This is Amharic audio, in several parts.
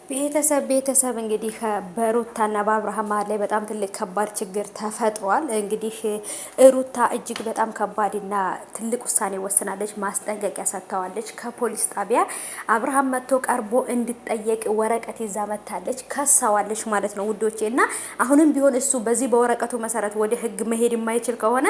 ቤተሰብ እንግዲህ በሩታና በአብርሃም መሀል ላይ በጣም ትልቅ ከባድ ችግር ተፈጥሯል። እንግዲህ ሩታ እጅግ በጣም ከባድና ትልቅ ውሳኔ ወስናለች። ማስጠንቀቂያ ሰጥተዋለች። ከፖሊስ ጣቢያ አብርሃም መጥቶ ቀርቦ እንዲጠየቅ ወረቀት ይዛ መታለች። ከሳዋለች ማለት ነው ውዶቼ። እና አሁንም ቢሆን እሱ በዚህ በወረቀቱ መሰረት ወደ ህግ መሄድ የማይችል ከሆነ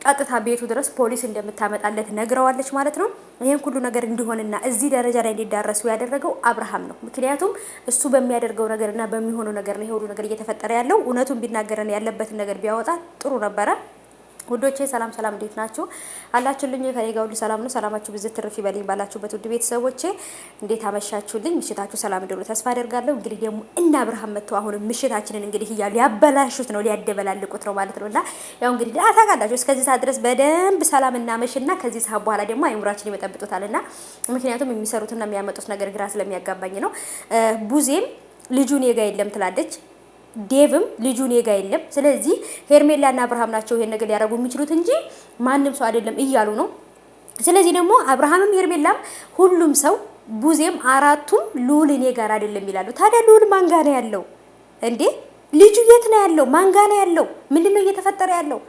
ቀጥታ ቤቱ ድረስ ፖሊስ እንደምታመጣለት ነግረዋለች ማለት ነው። ይሄን ሁሉ ነገር እንዲሆንና እዚህ ደረጃ ላይ እንዲዳረሱ ያደረገው አብርሃም ነው። ምክንያቱም እሱ በሚያደርገው ነገርና በሚሆነው ነገር ነው ይሄ ሁሉ ነገር እየተፈጠረ ያለው። እውነቱን ቢናገረን ያለበትን ነገር ቢያወጣ ጥሩ ነበረ። ውዶቼ ሰላም እንዴት ናችሁ? አላችሁልኝ? ከኔ ጋር ሁሉ ሰላም ነው። ሰላማችሁ ብዝት ትርፍ ይበልኝ ባላችሁበት ውድ ቤተሰቦቼ እንዴት አመሻችሁልኝ? ምሽታችሁ ሰላም እንደሆነ ተስፋ አደርጋለሁ። እንግዲህ ደግሞ እና አብርሃም መጥቶ አሁን ምሽታችንን እንግዲህ እያሉ ያበላሹት ነው፣ ሊያደበላልቁት ነው ማለት ነውና ያው እንግዲህ ታውቃላችሁ እስከዚህ ሰዓት ድረስ በደንብ ሰላም እናመሽና ከዚህ ሰዓት በኋላ ደግሞ አይምሯችን ይመጠብጡታልና ምክንያቱም የሚሰሩትና የሚያመጡት ነገር ግራ ስለሚያጋባኝ ነው። ቡዜም ልጁ እኔ ጋ የለም ትላለች። ዴቭም ልጁ እኔ ጋ የለም። ስለዚህ ሄርሜላና አብርሃም ናቸው ይሄን ነገር ሊያደርጉ የሚችሉት እንጂ ማንም ሰው አይደለም እያሉ ነው። ስለዚህ ደግሞ አብርሃምም ሄርሜላም ሁሉም ሰው ቡዜም አራቱም ልዑል እኔ ጋር አይደለም ይላሉ። ታዲያ ልዑል ማን ጋር ነው ያለው እንዴ? ልጁ የት ነው ያለው? ማን ጋር ነው ያለው? ምንድነው እየተፈጠረ ያለው?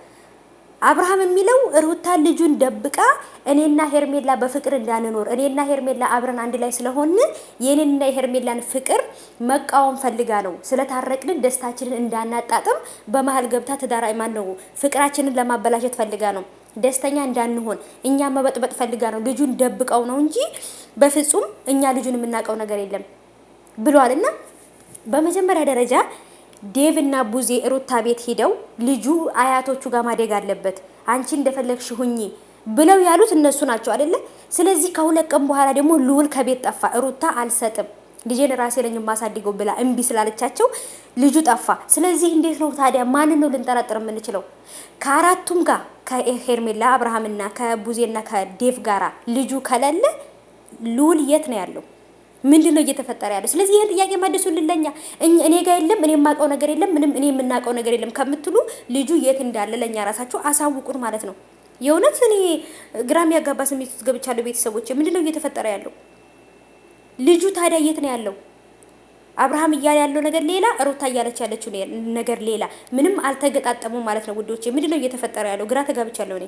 አብርሃም የሚለው ሩታ ልጁን ደብቃ እኔና ሄርሜላ በፍቅር እንዳንኖር እኔና ሄርሜላ አብረን አንድ ላይ ስለሆን የኔንና የሄርሜላን ፍቅር መቃወም ፈልጋ ነው። ስለታረቅን ደስታችንን እንዳናጣጥም በመሀል ገብታ ትዳራይ ማን ነው ፍቅራችንን ለማበላሸት ፈልጋ ነው። ደስተኛ እንዳንሆን እኛ መበጥበጥ ፈልጋ ነው። ልጁን ደብቀው ነው እንጂ በፍጹም እኛ ልጁን የምናውቀው ነገር የለም ብሏልና በመጀመሪያ ደረጃ ዴቭ እና ቡዜ ሩታ ቤት ሄደው ልጁ አያቶቹ ጋር ማደግ አለበት አንቺ እንደፈለግሽ ሁኚ ብለው ያሉት እነሱ ናቸው አይደለ? ስለዚህ ከሁለት ቀን በኋላ ደግሞ ልዑል ከቤት ጠፋ። ሩታ አልሰጥም ልጄን ራሴ ነኝ የማሳድገው ብላ እምቢ ስላለቻቸው ልጁ ጠፋ። ስለዚህ እንዴት ነው ታዲያ ማንን ነው ልንጠረጥር የምንችለው? ከአራቱም ጋር ከሄርሜላ አብርሃምና ከቡዜና ከዴቭ ጋራ ልጁ ከሌለ ልዑል የት ነው ያለው? ምንድነው እየተፈጠረ ያለው? ስለዚህ ይሄን ጥያቄ መልሱልኝ። እኔ ጋር የለም እኔ የማውቀው ነገር የለም ምንም እኔ የምናውቀው ነገር የለም ከምትሉ ልጁ የት እንዳለ ለኛ ራሳችሁ አሳውቁን ማለት ነው። የእውነት እኔ ግራም ያጋባ ስሜት ውስጥ ገብቻለሁ። ቤተሰቦቼ ምንድነው እየተፈጠረ ያለው? ልጁ ታዲያ የት ነው ያለው? አብርሃም እያለ ያለው ነገር ሌላ፣ ሩታ እያለች ያለችው ነገር ሌላ። ምንም አልተገጣጠሙም ማለት ነው ውዶቼ። ምንድነው እየተፈጠረ ያለው? ግራ ተጋብቻለሁ እኔ።